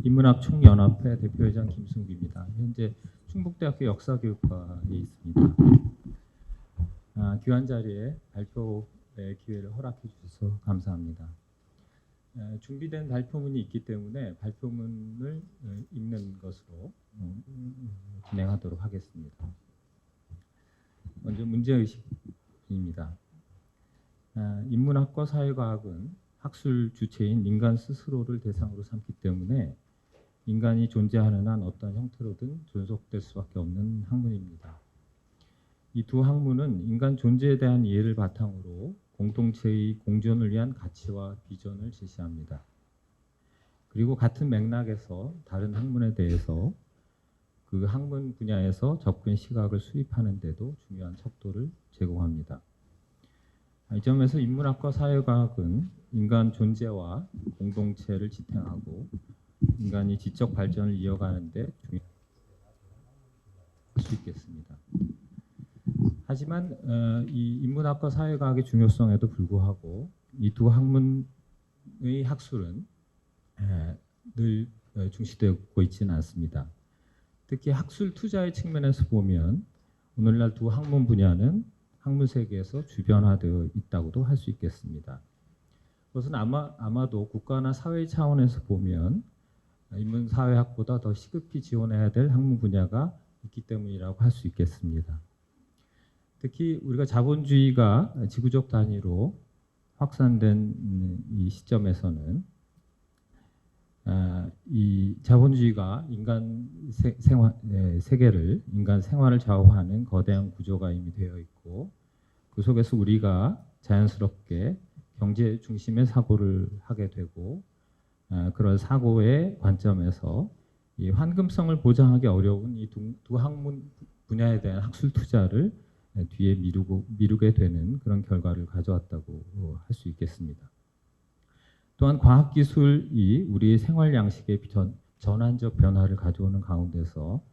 인문학 총연합회 대표회장 김승규입니다. 현재 충북대학교 역사교육과에 있습니다. 귀한 자리에 발표의 기회를 허락해 주셔서 감사합니다. 준비된 발표문이 있기 때문에 발표문을 읽는 것으로 진행하도록 하겠습니다. 먼저 문제의식입니다. 인문학과 사회과학은 학술 주체인 인간 스스로를 대상으로 삼기 때문에 인간이 존재하는 한 어떤 형태로든 존속될 수밖에 없는 학문입니다. 이 두 학문은 인간 존재에 대한 이해를 바탕으로 공동체의 공존을 위한 가치와 비전을 제시합니다. 그리고 같은 맥락에서 다른 학문에 대해서 그 학문 분야에서 접근 시각을 수립하는 데도 중요한 척도를 제공합니다. 이 점에서 인문학과 사회과학은 인간 존재와 공동체를 지탱하고 인간이 지적 발전을 이어가는 데 중요할 수 있겠습니다. 하지만 이 인문학과 사회과학의 중요성에도 불구하고 이 두 학문의 학술은 늘 중시되고 있지는 않습니다. 특히 학술 투자의 측면에서 보면 오늘날 두 학문 분야는 학문 세계에서 주변화되어 있다고도 할 수 있겠습니다. 그것은 아마도 국가나 사회 차원에서 보면 인문사회학보다 더 시급히 지원해야 될 학문 분야가 있기 때문이라고 할 수 있겠습니다. 특히 우리가 자본주의가 지구적 단위로 확산된 이 시점에서는 이 자본주의가 인간 세계를 인간 생활을 좌우하는 거대한 구조가 이미 되어 있고 그 속에서 우리가 자연스럽게 경제 중심의 사고를 하게 되고 그런 사고의 관점에서 이 환금성을 보장하기 어려운 이 두 학문 분야에 대한 학술 투자를 뒤에 미루게 되는 그런 결과를 가져왔다고 할 수 있겠습니다. 또한 과학기술이 우리의 생활 양식의 전환적 변화를 가져오는 가운데서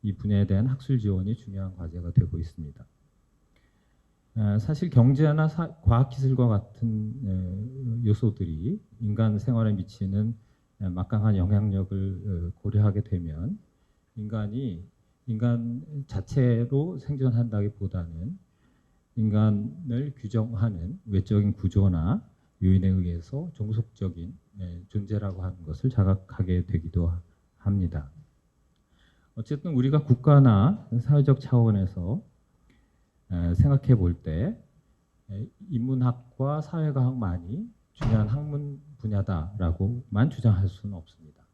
이 분야에 대한 학술 지원이 중요한 과제가 되고 있습니다. 사실 경제나 과학기술과 같은 요소들이 인간 생활에 미치는 막강한 영향력을 고려하게 되면 인간 자체로 생존한다기보다는 인간을 규정하는 외적인 구조나 요인에 의해서 종속적인 존재라고 하는 것을 자각하게 되기도 합니다. 어쨌든 우리가 국가나 사회적 차원에서 생각해 볼 때 인문학과 사회과학만이 중요한 학문 분야다라고만 주장할 수는 없습니다.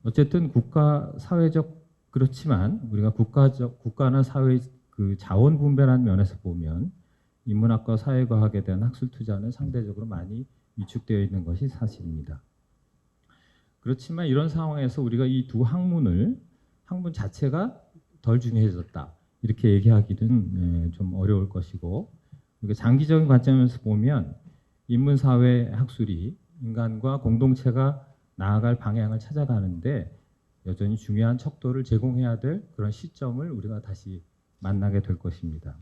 어쨌든 국가 사회적 그렇지만 우리가 국가나 사회 그 자원 분배라는 면에서 보면 인문학과 사회과학에 대한 학술 투자는 상대적으로 많이 위축되어 있는 것이 사실입니다. 그렇지만 이런 상황에서 우리가 이 두 학문 자체가 덜 중요해졌다 이렇게 얘기하기는 좀 어려울 것이고 우리가 장기적인 관점에서 보면 인문사회 학술이 인간과 공동체가 나아갈 방향을 찾아가는데 여전히 중요한 척도를 제공해야 될 그런 시점을 우리가 다시 만나게 될 것입니다.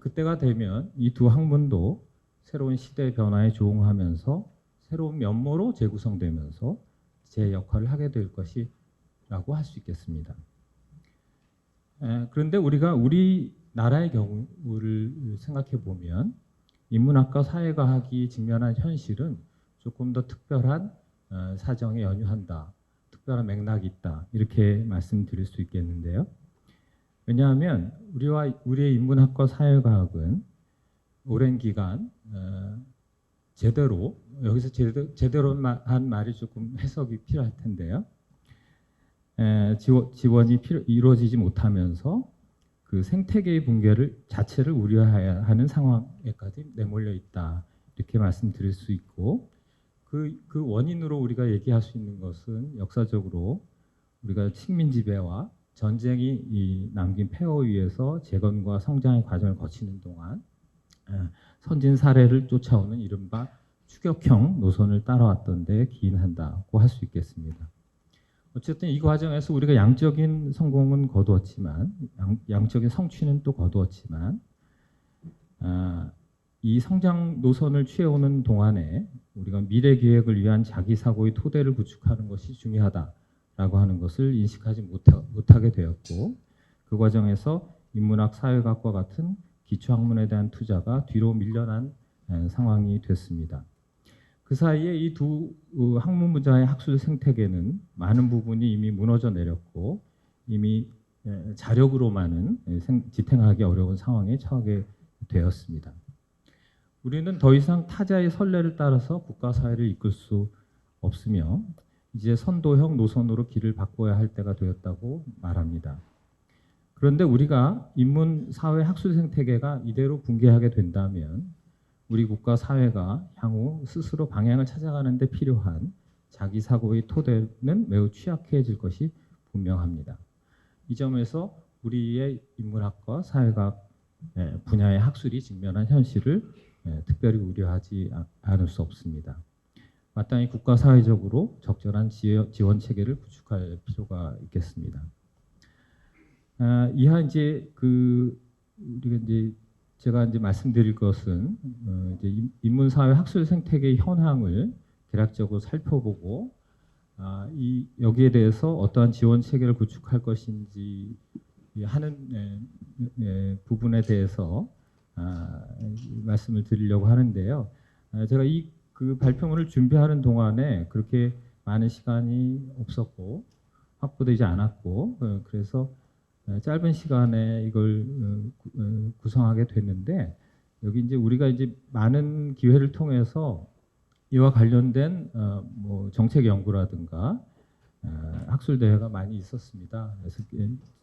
그때가 되면 이 두 학문도 새로운 시대의 변화에 조응하면서 새로운 면모로 재구성되면서 제 역할을 하게 될 것이라고 할 수 있겠습니다. 그런데 우리가 우리나라의 경우를 생각해 보면 인문학과 사회과학이 직면한 현실은 조금 더 특별한 사정에 연유한다, 특별한 맥락이 있다 이렇게 말씀드릴 수 있겠는데요. 왜냐하면 우리의 인문학과 사회과학은 오랜 기간 여기서 제대로 한 말이 조금 해석이 필요할 텐데요. 지원이 이루어지지 못하면서 그 생태계의 붕괴를 자체를 우려해야 하는 상황에까지 내몰려 있다 이렇게 말씀드릴 수 있고 그 원인으로 우리가 얘기할 수 있는 것은 역사적으로 우리가 식민 지배와 전쟁이 남긴 폐허 위에서 재건과 성장의 과정을 거치는 동안 선진 사례를 쫓아오는 이른바 추격형 노선을 따라왔던 데 기인한다고 할 수 있겠습니다. 어쨌든 이 과정에서 우리가 양적인 성공은 거두었지만 양적인 성취는 또 거두었지만 이 성장 노선을 취해오는 동안에 우리가 미래 기획을 위한 자기 사고의 토대를 구축하는 것이 중요하다라고 하는 것을 인식하지 못하게 되었고, 그 과정에서 인문학, 사회학과 같은 기초학문에 대한 투자가 뒤로 밀려난 상황이 됐습니다. 그 사이에 이 두 학문 분야의 학술 생태계는 많은 부분이 이미 무너져 내렸고 이미 자력으로만은 지탱하기 어려운 상황에 처하게 되었습니다. 우리는 더 이상 타자의 선례를 따라서 국가 사회를 이끌 수 없으며 이제 선도형 노선으로 길을 바꿔야 할 때가 되었다고 말합니다. 그런데 우리가 인문, 사회, 학술 생태계가 이대로 붕괴하게 된다면 우리 국가 사회가 향후 스스로 방향을 찾아가는 데 필요한 자기 사고의 토대는 매우 취약해질 것이 분명합니다. 이 점에서 우리의 인문학과 사회학 분야의 학술이 직면한 현실을 특별히 우려하지 않을 수 없습니다. 마땅히 국가 사회적으로 적절한 지원 체계를 구축할 필요가 있겠습니다. 이하 이제 우리가 이제 제가 이제 말씀드릴 것은 이제 인문사회 학술 생태계의 현황을 개략적으로 살펴보고 여기에 대해서 어떠한 지원 체계를 구축할 것인지 하는 부분에 대해서 말씀을 드리려고 하는데요. 제가 그 발표문을 준비하는 동안에 그렇게 많은 시간이 없었고 확보되지 않았고 그래서 짧은 시간에 이걸 구성하게 됐는데, 여기 이제 우리가 이제 많은 기회를 통해서 이와 관련된 뭐 정책 연구라든가 학술 대회가 많이 있었습니다. 그래서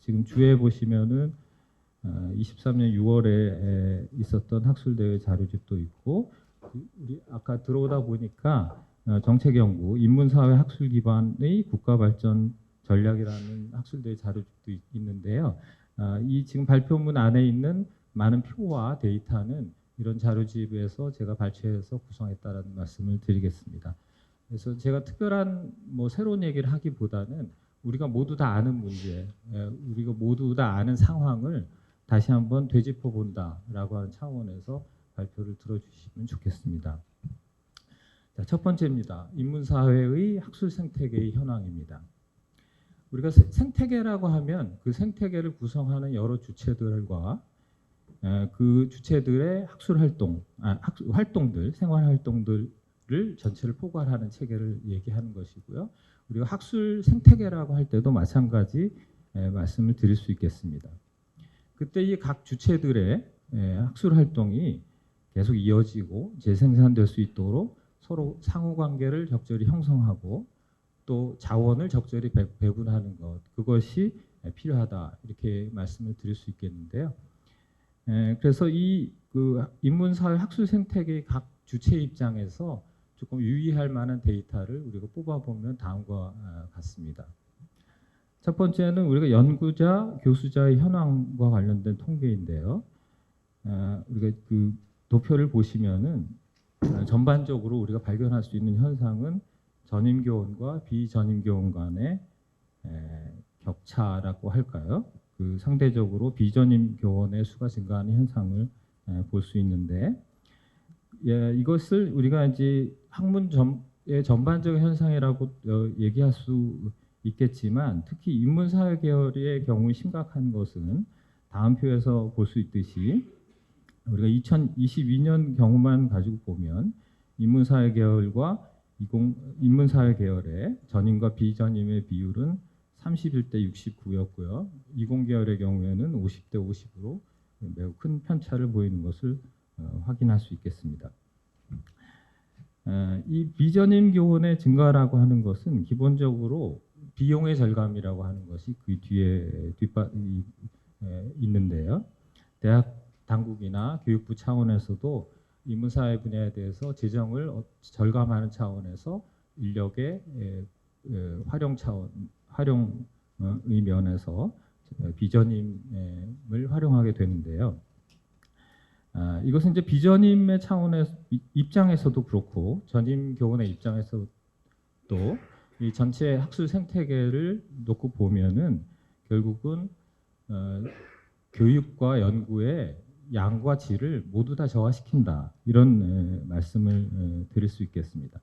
지금 주에 보시면은 23년 6월에 있었던 학술 대회 자료집도 있고, 우리 아까 들어오다 보니까 정책 연구, 인문사회 학술 기반의 국가 발전 전략이라는 학술대 자료집도 있는데요. 이 지금 발표문 안에 있는 많은 표와 데이터는 이런 자료집에서 제가 발췌해서 구성했다라는 말씀을 드리겠습니다. 그래서 제가 특별한 뭐 새로운 얘기를 하기보다는 우리가 모두 다 아는 문제, 우리가 모두 다 아는 상황을 다시 한번 되짚어 본다라고 하는 차원에서 발표를 들어주시면 좋겠습니다. 자, 첫 번째입니다. 인문사회의 학술 생태계의 현황입니다. 우리가 생태계라고 하면 그 생태계를 구성하는 여러 주체들과 그 주체들의 학술 활동, 활동들, 생활 활동들을 전체를 포괄하는 체계를 얘기하는 것이고요. 우리가 학술 생태계라고 할 때도 마찬가지 말씀을 드릴 수 있겠습니다. 그때 이 각 주체들의 학술 활동이 계속 이어지고 재생산될 수 있도록 서로 상호관계를 적절히 형성하고 또 자원을 적절히 배분하는 것, 그것이 필요하다 이렇게 말씀을 드릴 수 있겠는데요. 그래서 그 인문사회 학술 생태계의 각 주체 입장에서 조금 유의할 만한 데이터를 우리가 뽑아보면 다음과 같습니다. 첫 번째는 우리가 연구자, 교수자의 현황과 관련된 통계인데요. 우리가 그 도표를 보시면은 전반적으로 우리가 발견할 수 있는 현상은 전임교원과 비전임교원 간의 격차라고 할까요? 그 상대적으로 비전임교원의 수가 증가하는 현상을 볼 수 있는데, 이것을 우리가 이제 학문의 전반적인 현상이라고 얘기할 수 있겠지만, 특히 인문사회 계열의 경우 심각한 것은 다음 표에서 볼 수 있듯이 우리가 2022년 경우만 가지고 보면 인문사회 계열과 인문사회 계열의 전임과 비전임의 비율은 31대 69였고요. 이공계열의 경우에는 50대 50으로 매우 큰 편차를 보이는 것을 확인할 수 있겠습니다. 이 비전임 교원의 증가라고 하는 것은 기본적으로 비용의 절감이라고 하는 것이 그 뒤에 있는데요. 대학 당국이나 교육부 차원에서도 인문사회 분야에 대해서 재정을 절감하는 차원에서 인력의 활용의 면에서 비전임을 활용하게 되는데요. 이것은 이제 비전임의 차원의 입장에서도 그렇고 전임 교원의 입장에서도 이 전체 학술 생태계를 놓고 보면은 결국은 교육과 연구에 양과 질을 모두 다 저하시킨다 이런 말씀을 드릴 수 있겠습니다.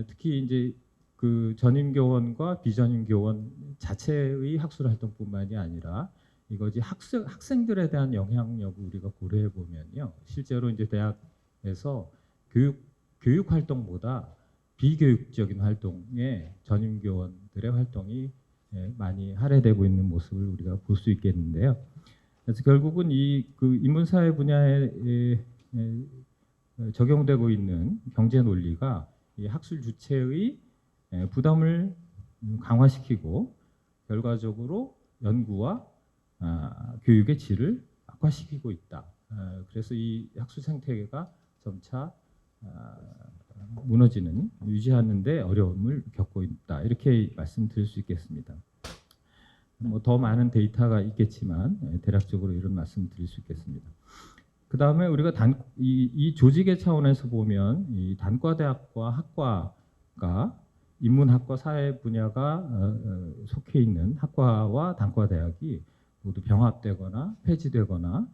특히 이제 그 전임 교원과 비전임 교원 자체의 학술 활동뿐만이 아니라 이것이 학생들에 대한 영향력을 우리가 고려해 보면요, 실제로 이제 대학에서 교육 활동보다 비교육적인 활동에 전임 교원들의 활동이 많이 할애되고 있는 모습을 우리가 볼 수 있겠는데요. 그래서 결국은 이 그 인문사회 분야에 적용되고 있는 경제 논리가 이 학술 주체의 부담을 강화시키고 결과적으로 연구와 교육의 질을 악화시키고 있다. 그래서 이 학술 생태계가 점차 무너지는, 유지하는 데 어려움을 겪고 있다. 이렇게 말씀드릴 수 있겠습니다. 뭐 더 많은 데이터가 있겠지만 대략적으로 이런 말씀 드릴 수 있겠습니다. 그 다음에 우리가 이 조직의 차원에서 보면 이 단과대학과 학과가 인문학과 사회 분야가 속해 있는 학과와 단과대학이 모두 병합되거나 폐지되거나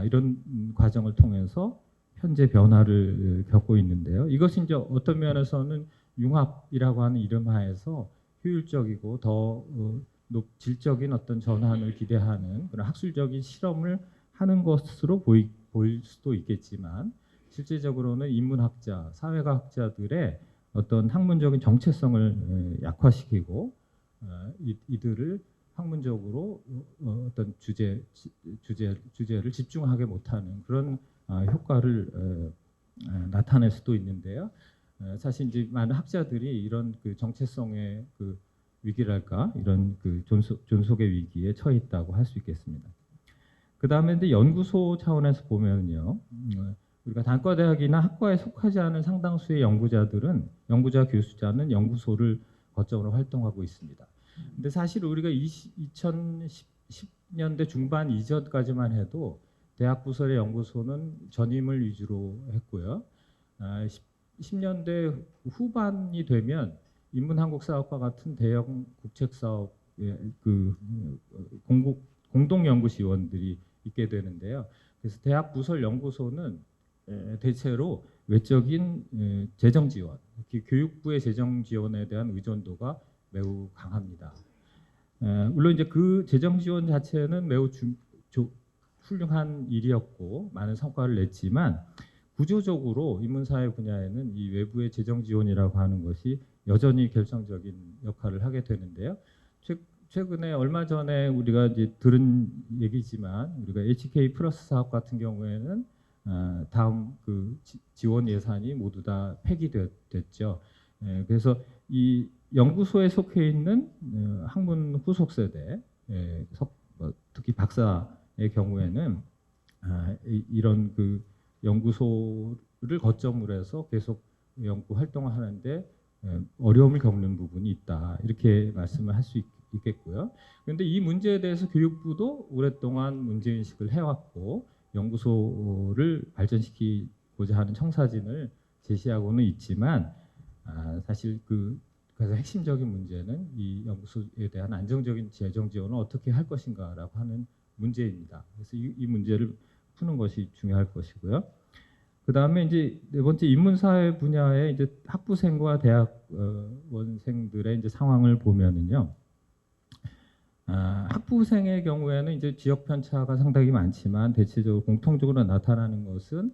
이런 과정을 통해서 현재 변화를 겪고 있는데요. 이것이 이제 어떤 면에서는 융합이라고 하는 이름 하에서 효율적이고 더 질적인 어떤 전환을 기대하는 그런 학술적인 실험을 하는 것으로 보일 수도 있겠지만, 실제적으로는 인문학자, 사회과학자들의 어떤 학문적인 정체성을 약화시키고 이들을 학문적으로 어떤 주제를 집중하게 못하는 그런 효과를 나타낼 수도 있는데요. 사실 이제 많은 학자들이 이런 그 정체성의 그 위기랄까, 이런 그 존속의 위기에 처해 있다고 할 수 있겠습니다. 그 다음에 이제 연구소 차원에서 보면요, 우리가 단과대학이나 학과에 속하지 않은 상당수의 연구자 교수자는 연구소를 거점으로 활동하고 있습니다. 근데 사실 우리가 2010년대 중반 이전까지만 해도 대학 부설의 연구소는 전임을 위주로 했고요. 10년대 후반이 되면 인문한국사학과 같은 대형 국책사업의 그 공동연구시원들이 있게 되는데요. 그래서 대학 부설 연구소는 대체로 외적인 재정 지원, 교육부의 재정 지원에 대한 의존도가 매우 강합니다. 물론 이제 그 재정 지원 자체는 매우 훌륭한 일이었고 많은 성과를 냈지만, 구조적으로 인문사회 분야에는 이 외부의 재정 지원이라고 하는 것이 여전히 결정적인 역할을 하게 되는데요. 최근에 얼마 전에 우리가 이제 들은 얘기지만, 우리가 HK 플러스 사업 같은 경우에는 다음 그 지원 예산이 모두 다 폐기됐죠. 그래서 이 연구소에 속해 있는 학문 후속 세대, 특히 박사의 경우에는 이런 그 연구소를 거점으로 해서 계속 연구 활동을 하는데 어려움을 겪는 부분이 있다, 이렇게 말씀을 할 수 있겠고요. 그런데 이 문제에 대해서 교육부도 오랫동안 문제인식을 해왔고 연구소를 발전시키고자 하는 청사진을 제시하고는 있지만, 사실 그 가장 핵심적인 문제는 이 연구소에 대한 안정적인 재정 지원을 어떻게 할 것인가라고 하는 문제입니다. 그래서 이 문제를 푸는 것이 중요할 것이고요. 그 다음에 이제 네 번째, 인문사회 분야의 이제 학부생과 대학원생들의 이제 상황을 보면은요, 학부생의 경우에는 이제 지역 편차가 상당히 많지만 대체적으로 공통적으로 나타나는 것은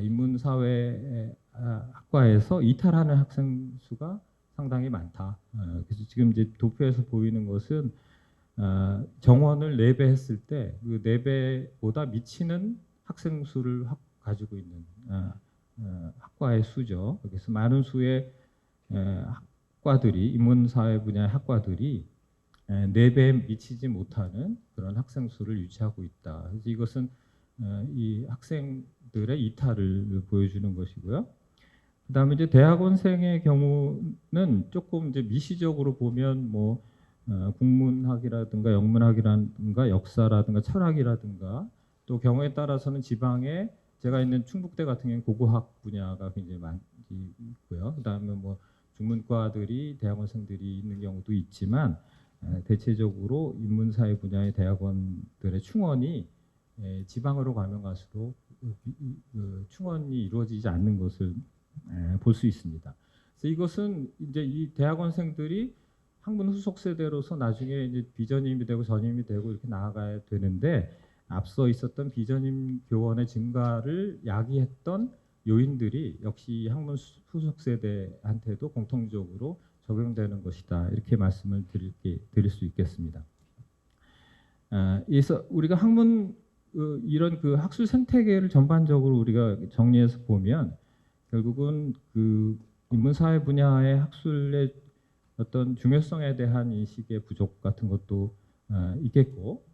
인문사회 학과에서 이탈하는 학생 수가 상당히 많다. 그래서 지금 이제 도표에서 보이는 것은 정원을 4배 했을 때 그 4배보다 미치는 학생 수를 가지고 있는 학과의 수죠. 그래서 많은 수의 학과들이, 인문사회 분야의 학과들이 4배에 미치지 못하는 그런 학생 수를 유치하고 있다. 그래서 이것은 이 학생들의 이탈을 보여주는 것이고요. 그다음에 이제 대학원생의 경우는 조금 이제 미시적으로 보면 뭐 국문학이라든가 영문학이라든가 역사라든가 철학이라든가, 또 경우에 따라서는 지방에 제가 있는 충북대 같은 경우는 고고학 분야가 굉장히 많이 있고요. 그다음에 뭐 중문과들이 대학원생들이 있는 경우도 있지만, 대체적으로 인문사회 분야의 대학원들의 충원이 지방으로 가면 갈수록 충원이 이루어지지 않는 것을 볼 수 있습니다. 그래서 이것은 이제 이 대학원생들이 학문 후속 세대로서 나중에 이제 비전임이 되고 전임이 되고 이렇게 나아가야 되는데 앞서 있었던 비전임 교원의 증가를 야기했던 요인들이 역시 학문 후속 세대한테도 공통적으로 적용되는 것이다. 이렇게 말씀을 드릴 수 있겠습니다. 그래서 우리가 학문 이런 그 학술 생태계를 전반적으로 우리가 정리해서 보면 결국은 그 인문사회 분야의 학술의 어떤 중요성에 대한 인식의 부족 같은 것도 있겠고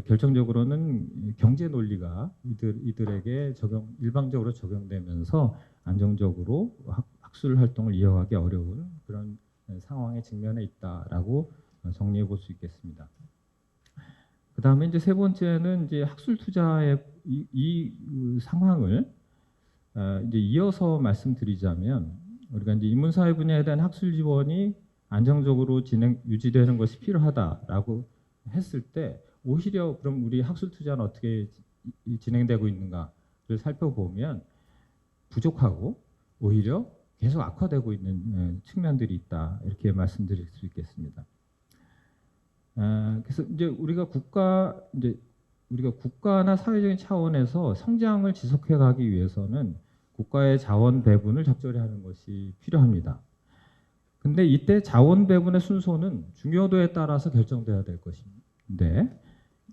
결정적으로는 경제 논리가 이들에게 일방적으로 적용되면서 안정적으로 학술 활동을 이어가기 어려운 그런 상황에 직면해 있다라고 정리해 볼 수 있겠습니다. 그 다음에 이제 세 번째는 이제 학술 투자의 이 상황을 이제 이어서 말씀드리자면 우리가 이제 인문사회 분야에 대한 학술 지원이 안정적으로 유지되는 것이 필요하다라고 했을 때 오히려 그럼 우리 학술 투자는 어떻게 진행되고 있는가를 살펴보면 부족하고 오히려 계속 악화되고 있는 측면들이 있다 이렇게 말씀드릴 수 있겠습니다. 그래서 이제 우리가 국가나 사회적인 차원에서 성장을 지속해 가기 위해서는 국가의 자원 배분을 적절히 하는 것이 필요합니다. 근데 이때 자원 배분의 순서는 중요도에 따라서 결정돼야 될 것인데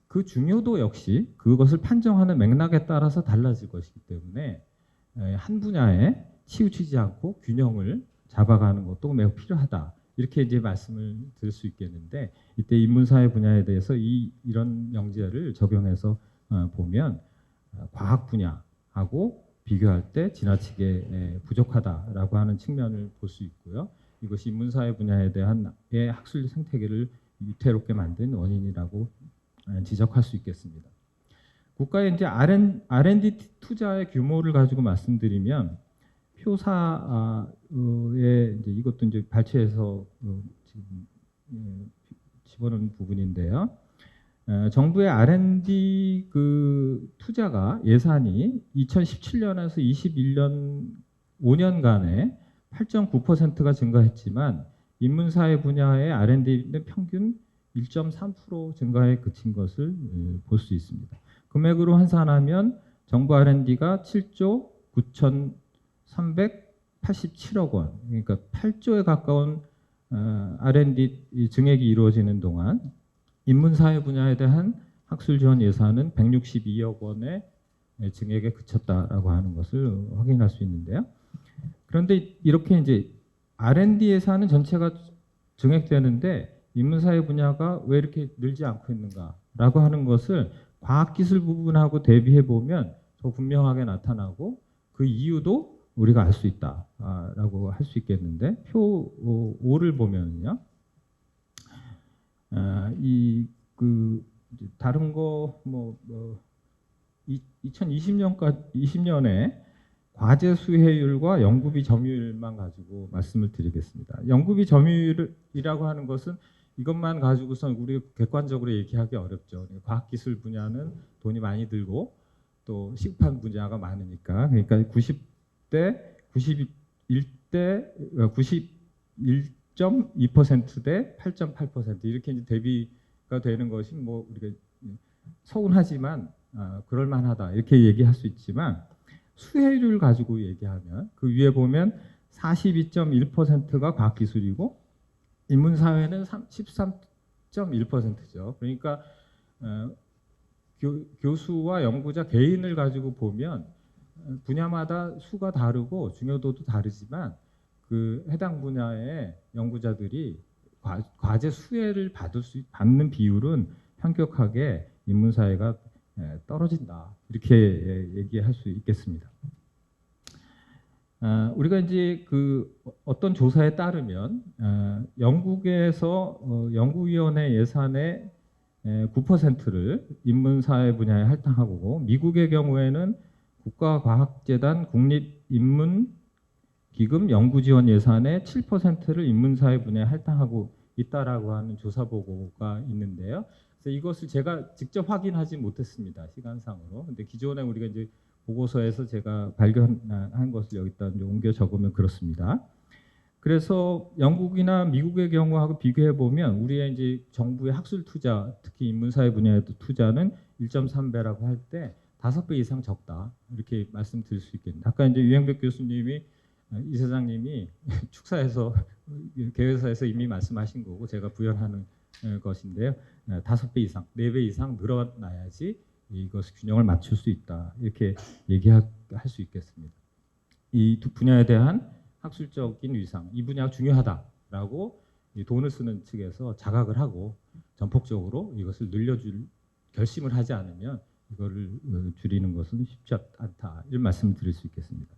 그 중요도 역시 그것을 판정하는 맥락에 따라서 달라질 것이기 때문에 한 분야에 치우치지 않고 균형을 잡아가는 것도 매우 필요하다. 이렇게 이제 말씀을 드릴 수 있겠는데 이때 인문사회 분야에 대해서 이런 명제를 적용해서 보면 과학 분야하고 비교할 때 지나치게 부족하다라고 하는 측면을 볼 수 있고요. 이것이 인문사회 분야에 대한 학술 생태계를 위태롭게 만든 원인이라고 지적할 수 있겠습니다. 국가의 이제 R&D 투자의 규모를 가지고 말씀드리면 표사에 이제 이것도 이제 발췌해서 지금 집어넣은 부분인데요. 정부의 R&D 그 투자가 예산이 2017년에서 21년 5년간에 8.9%가 증가했지만 인문사회 분야의 R&D는 평균 1.3% 증가에 그친 것을 볼 수 있습니다. 금액으로 환산하면 정부 R&D가 7조 9,387억 원, 그러니까 8조에 가까운 R&D 증액이 이루어지는 동안 인문사회 분야에 대한 학술 지원 예산은 162억 원의 증액에 그쳤다라고 하는 것을 확인할 수 있는데요. 그런데 이렇게 이제 R&D 예산은 전체가 증액되는데 인문사회 분야가 왜 이렇게 늘지 않고 있는가라고 하는 것을 과학기술 부분하고 대비해 보면 더 분명하게 나타나고 그 이유도 우리가 알 수 있다라고 할 수 있겠는데 표 5를 보면요. 다른 거 2020년에 과제 수혜율과 연구비 점유율만 가지고 말씀을 드리겠습니다. 연구비 점유율이라고 하는 것은 이것만 가지고선 우리가 객관적으로 얘기하기 어렵죠. 과학기술 분야는 돈이 많이 들고 또 시급한 분야가 많으니까 그러니까 91대 91.2% 대 8.8% 이렇게 이제 대비가 되는 것이 뭐 우리가 서운하지만 그럴 만하다 이렇게 얘기할 수 있지만 수혜율 가지고 얘기하면 그 위에 보면 42.1%가 과학기술이고 인문사회는 13.1%죠. 그러니까 교수와 연구자 개인을 가지고 보면 분야마다 수가 다르고 중요도도 다르지만 그 해당 분야의 연구자들이 과제 수혜를 받는 비율은 현격하게 인문사회가 떨어진다 이렇게 얘기할 수 있겠습니다. 우리가 이제 그 어떤 조사에 따르면 영국에서 연구위원회 예산의 9%를 인문사회 분야에 할당하고 미국의 경우에는 국가과학재단 국립인문기금 연구지원 예산의 7%를 인문사회 분야에 할당하고 있다라고 하는 조사 보고가 있는데요. 그래서 이것을 제가 직접 확인하지 못했습니다. 시간상으로. 근데 기존에 우리가 이제 보고서에서 제가 발견한 것을 여기다 이제 옮겨 적으면 그렇습니다. 그래서 영국이나 미국의 경우하고 비교해 보면 우리의 이제 정부의 학술 투자, 특히 인문사회 분야의 투자는 1.3배라고 할 때 5배 이상 적다. 이렇게 말씀드릴 수 있겠습니다. 아까 이제 유영백 교수님이 이사장님이 축사에서 개회사에서 이미 말씀하신 거고 제가 부연하는 것인데요. 5배 이상, 4배 이상 늘어나야지 이것 균형을 맞출 수 있다. 이렇게 얘기할 수 있겠습니다. 이 두 분야에 대한 학술적인 위상, 이 분야가 중요하다라고 돈을 쓰는 측에서 자각을 하고 전폭적으로 이것을 늘려줄 결심을 하지 않으면 이거를 줄이는 것은 쉽지 않다. 이런 말씀을 드릴 수 있겠습니다.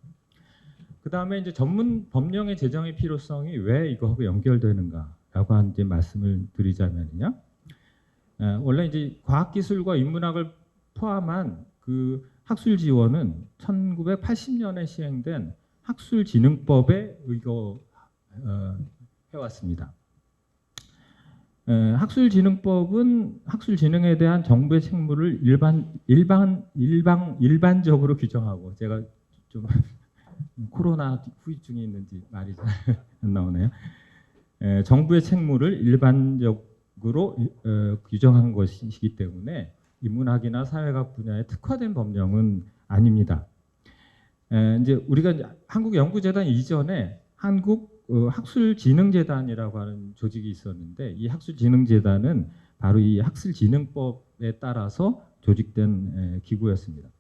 그 다음에 이제 전문 법령의 제정의 필요성이 왜 이거하고 연결되는가라고 한 이제 말씀을 드리자면요. 원래 이제 과학기술과 인문학을 포함한 그 학술 지원은 1980년에 시행된 학술진흥법에 의거해왔습니다. 학술진흥법은 학술진흥에 대한 정부의 책무를 일반적으로 규정하고 제가 좀 코로나 후유증이 있는지 말이 잘 안 나오네요. 정부의 책무를 일반적으로 규정한 것이기 때문에 인문학이나 사회학 분야에 특화된 법령은 아닙니다. 이제 우리가 이제 한국연구재단 이전에 한국 학술진흥재단이라고 하는 조직이 있었는데 이 학술진흥재단은 바로 이 학술진흥법에 따라서 조직된 기구였습니다.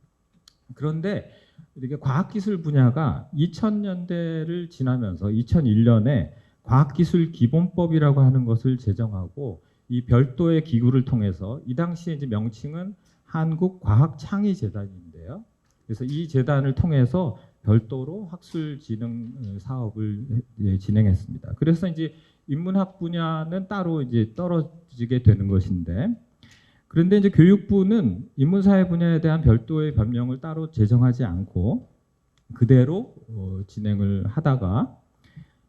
그런데 이렇게 과학기술 분야가 2000년대를 지나면서 2001년에 과학기술기본법이라고 하는 것을 제정하고 이 별도의 기구를 통해서 이 당시에 이제 명칭은 한국과학창의재단인데요. 그래서 이 재단을 통해서 별도로 학술진흥 사업을 진행했습니다. 그래서 이제 인문학 분야는 따로 이제 떨어지게 되는 것인데, 그런데 이제 교육부는 인문사회 분야에 대한 별도의 법령을 따로 제정하지 않고 그대로 진행을 하다가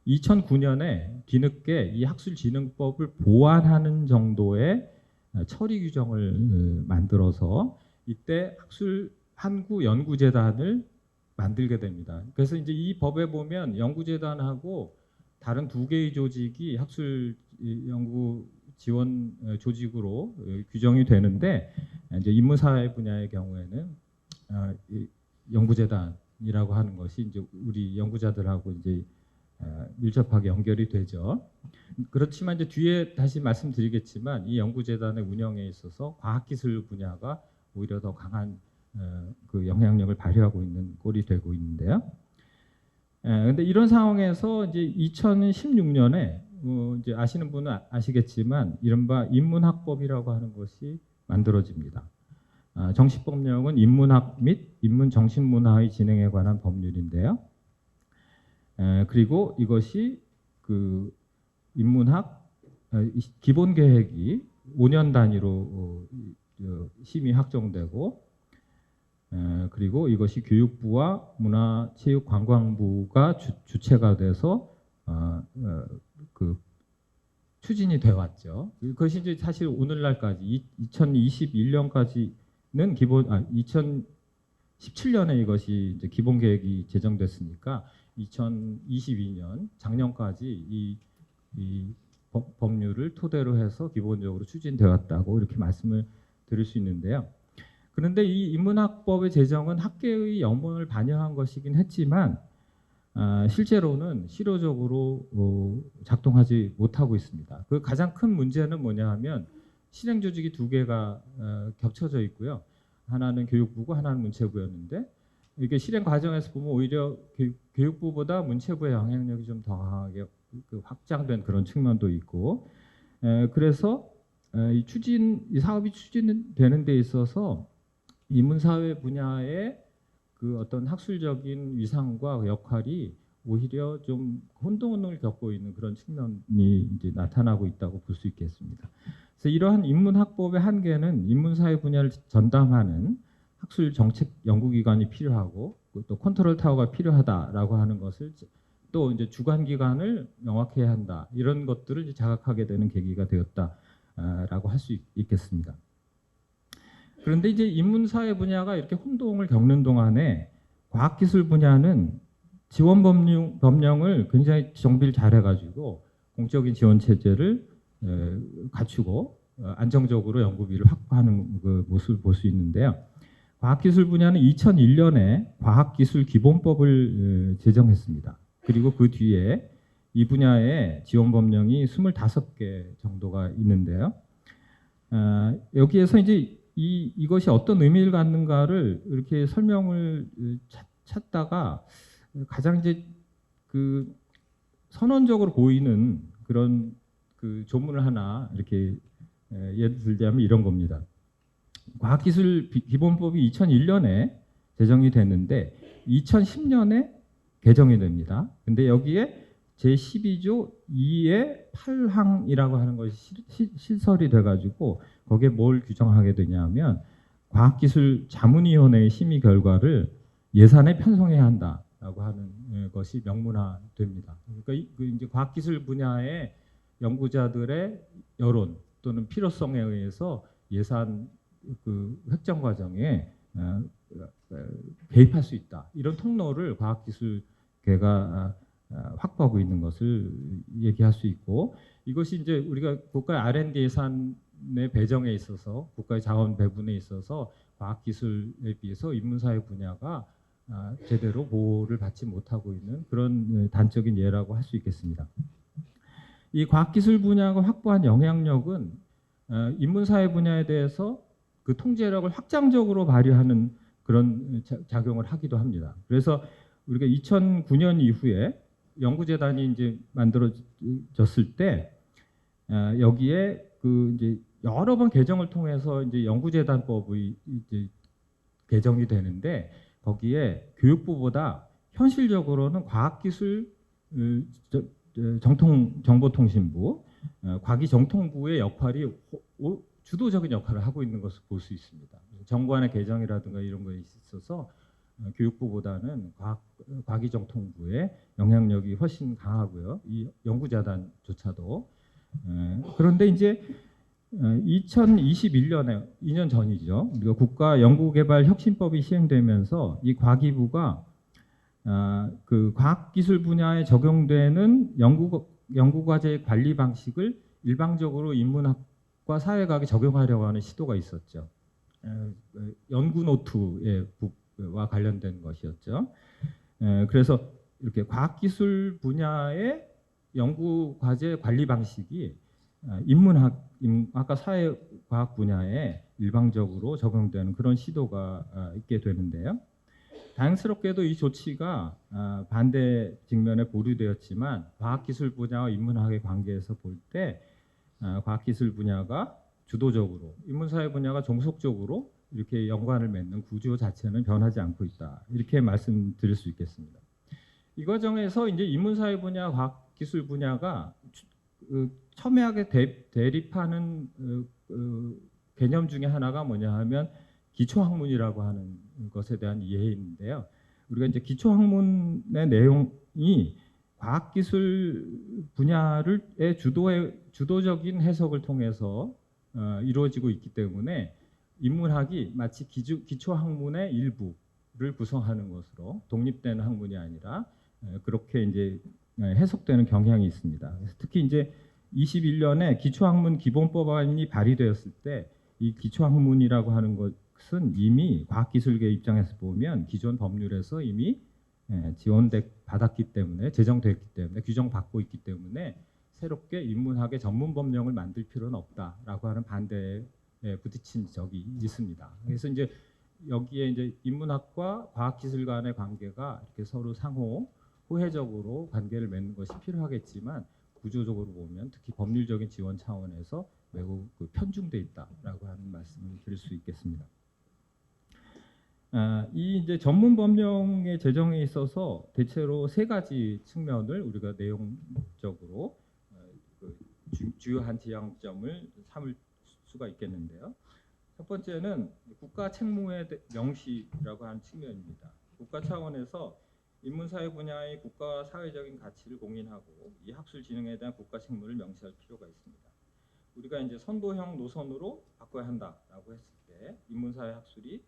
2009년에 뒤늦게 이 학술진흥법을 보완하는 정도의 처리 규정을 만들어서 이때 한국연구재단을 만들게 됩니다. 그래서 이제 이 법에 보면 연구재단하고 다른 2개의 조직이 학술 연구 지원 조직으로 규정이 되는데 이제 인문사회 분야의 경우에는 연구재단이라고 하는 것이 이제 우리 연구자들하고 이제 밀접하게 연결이 되죠. 그렇지만 이제 뒤에 다시 말씀드리겠지만 이 연구재단의 운영에 있어서 과학기술 분야가 오히려 더 강한 그 영향력을 발휘하고 있는 꼴이 되고 있는데요. 그런데 이런 상황에서 이제 2016년에 이제 아시는 분은 아시겠지만 이른바 인문학법이라고 하는 것이 만들어집니다. 정식 법령은 인문학 및 인문정신문화의 진행에 관한 법률인데요. 그리고 이것이 그 인문학 기본 계획이 5년 단위로 심의 확정되고 그리고 이것이 교육부와 문화체육관광부가 주체가 돼서 그 추진이 돼 왔죠. 그것이 이제 사실 오늘날까지 2021년까지는 2017년에 이것이 이제 기본 계획이 제정됐으니까 2022년 작년까지 이 법률을 토대로 해서 기본적으로 추진되어 왔다고 이렇게 말씀을 드릴 수 있는데요. 그런데 이 인문학법의 제정은 학계의 영문을 반영한 것이긴 했지만 실제로는 실효적으로 작동하지 못하고 있습니다. 그 가장 큰 문제는 뭐냐 하면 실행 조직이 2개가 겹쳐져 있고요. 하나는 교육부고 하나는 문체부였는데 이게 실행 과정에서 보면 오히려 교육부보다 문체부의 영향력이 좀 더 확장된 그런 측면도 있고 그래서 이 사업이 추진되는 데 있어서 인문사회 분야의 그 어떤 학술적인 위상과 역할이 오히려 좀 혼동을 겪고 있는 그런 측면이 이제 나타나고 있다고 볼 수 있겠습니다. 그래서 이러한 인문학법의 한계는 인문사회 분야를 전담하는 학술 정책 연구기관이 필요하고 또 컨트롤 타워가 필요하다라고 하는 것을 또 이제 주관 기관을 명확해야 한다 이런 것들을 이제 자각하게 되는 계기가 되었다 라고 할 수 있겠습니다. 그런데 이제 인문사회 분야가 이렇게 혼동을 겪는 동안에 과학기술 분야는 지원 법령을 굉장히 정비를 잘해가지고 공적인 지원 체제를 갖추고 안정적으로 연구비를 확보하는 그 모습을 볼 수 있는데요. 과학기술 분야는 2001년에 과학기술기본법을 제정했습니다. 그리고 그 뒤에 이 분야의 지원 법령이 25개 정도가 있는데요. 여기에서 이제 이것이 어떤 의미를 갖는가를 이렇게 설명을 찾다가 가장 이제 그 선언적으로 보이는 그런 그 조문을 하나 이렇게 예를 들자면 이런 겁니다. 과학기술기본법이 2001년에 제정이 됐는데 2010년에 개정이 됩니다. 근데 여기에 제12조 2의 8항이라고 하는 것이 실설이 돼가지고 거기에 뭘 규정하게 되냐면 과학기술자문위원회의 심의 결과를 예산에 편성해야 한다라고 하는 것이 명문화됩니다. 그러니까 이제 과학기술 분야의 연구자들의 여론 또는 필요성에 의해서 예산 그 획정 과정에 개입할 수 있다. 이런 통로를 과학기술계가 확보하고 있는 것을 얘기할 수 있고, 이것이 이제 우리가 국가의 R&D 예산의 배정에 있어서 국가의 자원 배분에 있어서 과학기술에 비해서 인문사회 분야가 제대로 보호를 받지 못하고 있는 그런 단적인 예라고 할 수 있겠습니다. 이 과학기술 분야가 확보한 영향력은 인문사회 분야에 대해서 그 통제력을 확장적으로 발휘하는 그런 작용을 하기도 합니다. 그래서 우리가 2009년 이후에 연구재단이 이제 만들어졌을 때 여기에 그 이제 여러 번 개정을 통해서 이제 연구재단법이 이제 개정이 되는데 거기에 교육부보다 현실적으로는 과학기술 정보통신부, 과기정통부의 역할이 주도적인 역할을 하고 있는 것을 볼 수 있습니다. 정관의 개정이라든가 이런 거에 있어서 교육부보다는 과기정통부의 영향력이 훨씬 강하고요. 이 연구재단조차도. 그런데 이제 2021년에 2년 전이죠. 우리가 국가연구개발혁신법이 시행되면서 이 과기부가 그 과학기술 분야에 적용되는 연구과제의 관리 방식을 일방적으로 인문학과 사회과학에 적용하려고 하는 시도가 있었죠. 연구노트와 관련된 것이었죠. 그래서 이렇게 과학기술 분야의 연구과제 관리 방식이 인문학과 사회과학 분야에 일방적으로 적용되는 그런 시도가 있게 되는데요. 다행스럽게도 이 조치가 반대 직면에 보류되었지만 과학기술 분야와 인문학의 관계에서 볼 때 과학기술 분야가 주도적으로 인문사회 분야가 종속적으로 이렇게 연관을 맺는 구조 자체는 변하지 않고 있다. 이렇게 말씀드릴 수 있겠습니다. 이 과정에서 이제 인문사회 분야, 과학기술 분야가 첨예하게 대립하는 개념 중에 하나가 뭐냐 하면 기초학문이라고 하는 것에 대한 이해인데요. 우리가 이제 기초학문의 내용이 과학기술 분야의 주도적인 해석을 통해서 이루어지고 있기 때문에 인문학이 마치 기초학문의 일부를 구성하는 것으로 독립된 학문이 아니라 그렇게 이제 해석되는 경향이 있습니다. 특히 이제 21년에 기초학문 기본법안이 발의되었을 때 이 기초학문이라고 하는 것은 이미 과학기술계 입장에서 보면 기존 법률에서 이미 받았기 때문에 제정됐기 때문에 규정받고 있기 때문에 새롭게 인문학의 전문 법령을 만들 필요는 없다라고 하는 반대에 부딪힌 적이 있습니다. 그래서 이제 여기에 이제 인문학과 과학기술 간의 관계가 이렇게 서로 상호 호혜적으로 관계를 맺는 것이 필요하겠지만 구조적으로 보면 특히 법률적인 지원 차원에서 매우 편중돼 있다라고 하는 말씀을 드릴 수 있겠습니다. 이 이제 전문 법령의 제정에 있어서 대체로 세 가지 측면을 우리가 내용적으로 주요한 지향점을 삼을 수가 있겠는데요. 첫 번째는 국가 책무의 명시라고 하는 측면입니다. 국가 차원에서 인문사회 분야의 국가 사회적인 가치를 공인하고 이 학술 진흥에 대한 국가 책무를 명시할 필요가 있습니다. 우리가 이제 선도형 노선으로 바꿔야 한다라고 했을 때 인문사회 학술이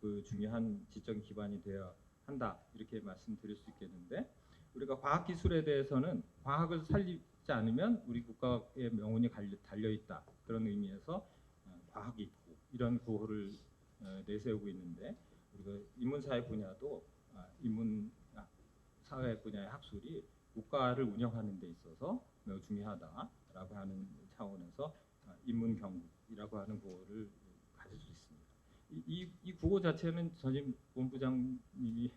그 중요한 지적인 기반이 되어야 한다 이렇게 말씀드릴 수 있겠는데, 우리가 과학기술에 대해서는 과학을 살리지 않으면 우리 국가의 명운이 달려 있다 그런 의미에서 과학이 있고 이런 구호를 내세우고 있는데, 우리가 인문사회 분야도 인문사회 분야의 학술이 국가를 운영하는 데 있어서 매우 중요하다라고 하는 차원에서 인문경국이라고 하는 구호를 가질 수 있습니다. 이 구호 자체는 전임 본부장님이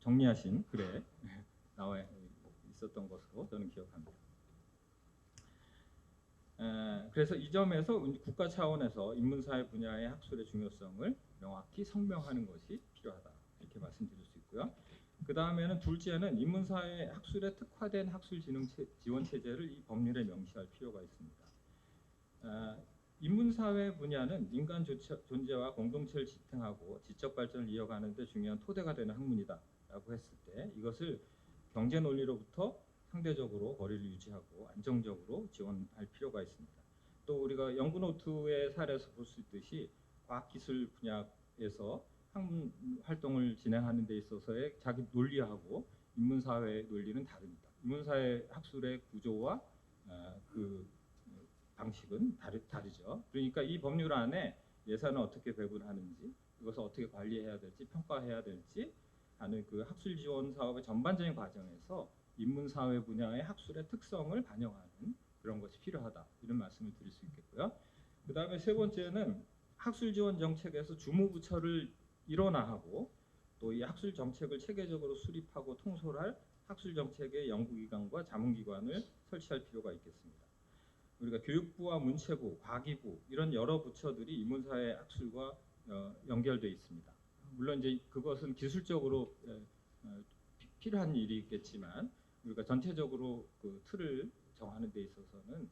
정리하신 글에 나와 있었던 것으로 저는 기억합니다. 그래서 이 점에서 국가 차원에서 인문사회 분야의 학술의 중요성을 명확히 설명하는 것이 필요하다 이렇게 말씀드릴 수 있고요. 그 다음에는 둘째는 인문사회 학술에 특화된 학술진흥 지원 체제를 이 법률에 명시할 필요가 있습니다. 인문사회 분야는 인간 존재와 공동체를 지탱하고 지적 발전을 이어가는 데 중요한 토대가 되는 학문이다라고 했을 때 이것을 경제 논리로부터 상대적으로 거리를 유지하고 안정적으로 지원할 필요가 있습니다. 또 우리가 연구 노트의 사례에서 볼 수 있듯이 과학기술 분야에서 학문 활동을 진행하는 데 있어서의 자기 논리하고 인문사회 논리는 다릅니다. 인문사회 학술의 구조와 그 방식은 다르죠. 그러니까 이 법률 안에 예산을 어떻게 배분하는지, 이것을 어떻게 관리해야 될지, 평가해야 될지 하는 그 학술 지원 사업의 전반적인 과정에서 인문사회 분야의 학술의 특성을 반영하는 그런 것이 필요하다 이런 말씀을 드릴 수 있겠고요. 그 다음에 세 번째는 학술 지원 정책에서 주무부처를 일원화하고 또 이 학술 정책을 체계적으로 수립하고 통솔할 학술 정책의 연구기관과 자문기관을 설치할 필요가 있겠습니다. 우리가 교육부와 문체부, 과기부 이런 여러 부처들이 인문사회 학술과 연결되어 있습니다. 물론 이제 그것은 기술적으로 필요한 일이겠지만 우리가 전체적으로 그 틀을 정하는 데 있어서는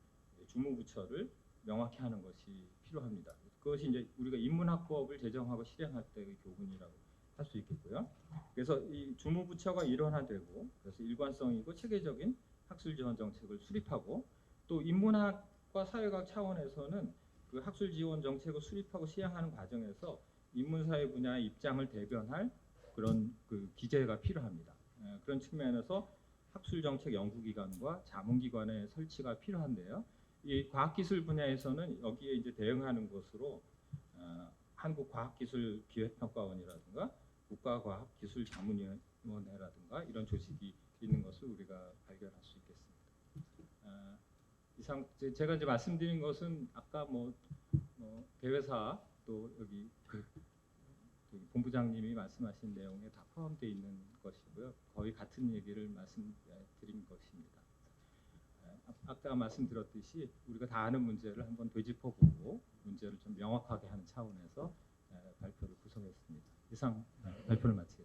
주무부처를 명확히 하는 것이 필요합니다. 그것이 이제 우리가 인문학법을 제정하고 실행할 때의 교훈이라고 할 수 있겠고요. 그래서 이 주무부처가 일원화되고 그래서 일관성 있고 체계적인 학술 지원 정책을 수립하고 또 인문학과 사회과학 차원에서는 그 학술 지원 정책을 수립하고 시행하는 과정에서 인문사회 분야의 입장을 대변할 그런 그 기재가 필요합니다. 그런 측면에서 학술정책 연구기관과 자문기관의 설치가 필요한데요. 이 과학기술 분야에서는 여기에 이제 대응하는 것으로 한국과학기술기획평가원이라든가 국가과학기술자문위원회라든가 이런 조직이 있는 것을 우리가 발견할 수 있겠습니다. 이상 제가 이제 말씀드린 것은 아까 뭐 대회사 또 여기 본부장님이 말씀하신 내용에 다 포함되어 있는 것이고요. 거의 같은 얘기를 말씀드린 것입니다. 아까 말씀드렸듯이 우리가 다 아는 문제를 한번 되짚어보고 문제를 좀 명확하게 하는 차원에서 발표를 구성했습니다. 이상 발표를 마치겠습니다.